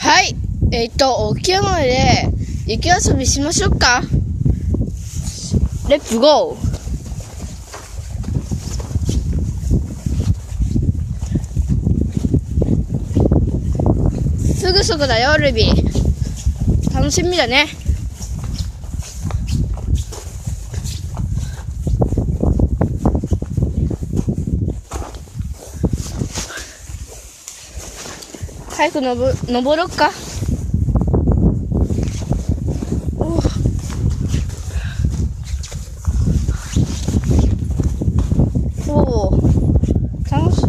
はい。沖山で雪遊びしましょうか。レッツゴー。すぐそこだよ、ルビー。楽しみだね。早く登ろっか。おお、楽しい。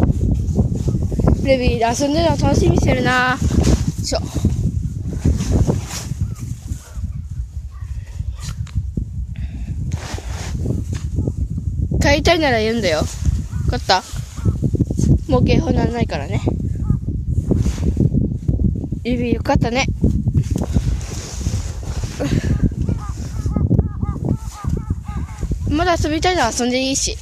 ルビーで遊んでるの楽しみにしてるな。帰りたいなら言うんだよ。分かった？もう警報ならないからね。ルビーよかったね。まだ遊びたいなら遊んでいいし。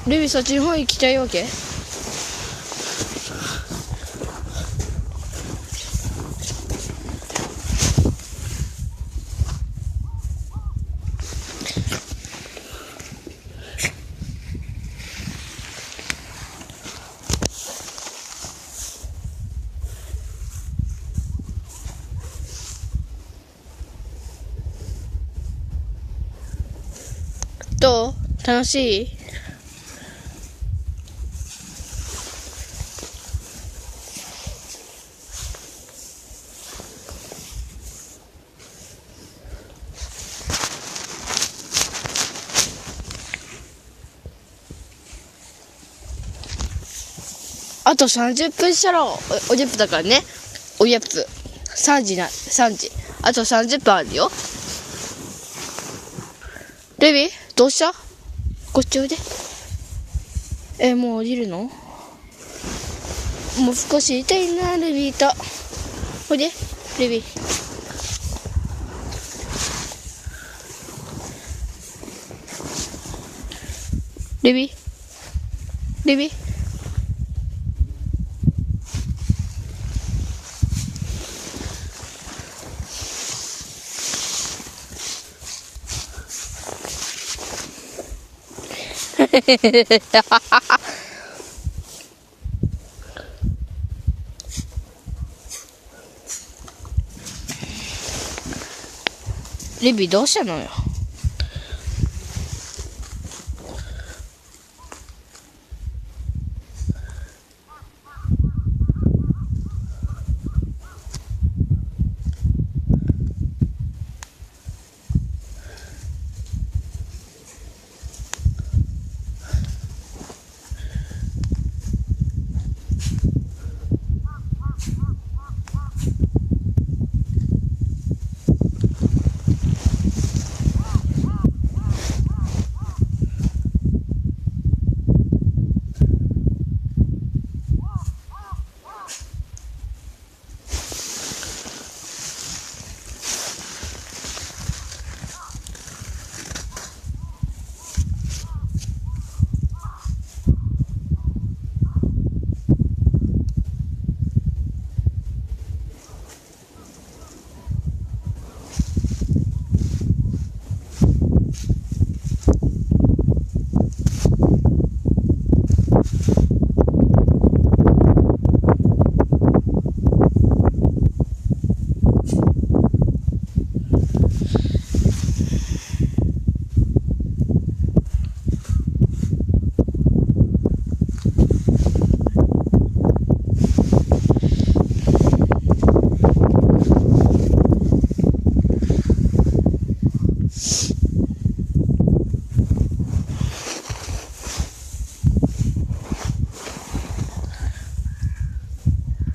ルビーそっちの方行きたいわけ？どう？楽しい？あと30分したらおやつだからね。おやつ3時。あと30分あるよ。ルビーどうした？こっちおいで。もう降りるの？もう少しいたいな、ルビーと。おいで、ルビー。ルビールビールビーどうしたのよ。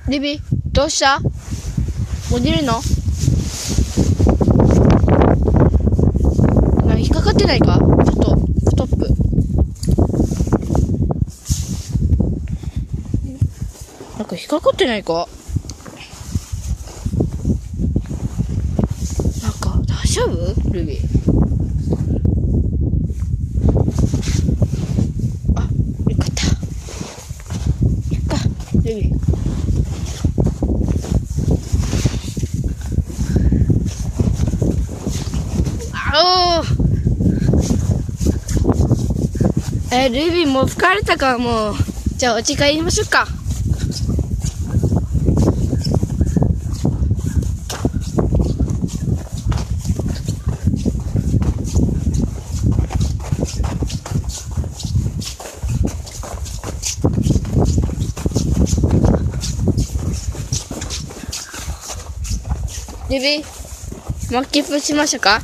リビ、どうした？降りるの？何かかかってないか？なんか大丈夫？ルビー。あ、よかった。やった、ルビー。あお。ルビーもう疲れたからもう。じゃあお家帰りましょうか。ルビー、もうキープしましょうか。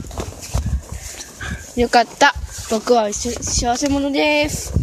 よかった。僕は幸せ者です。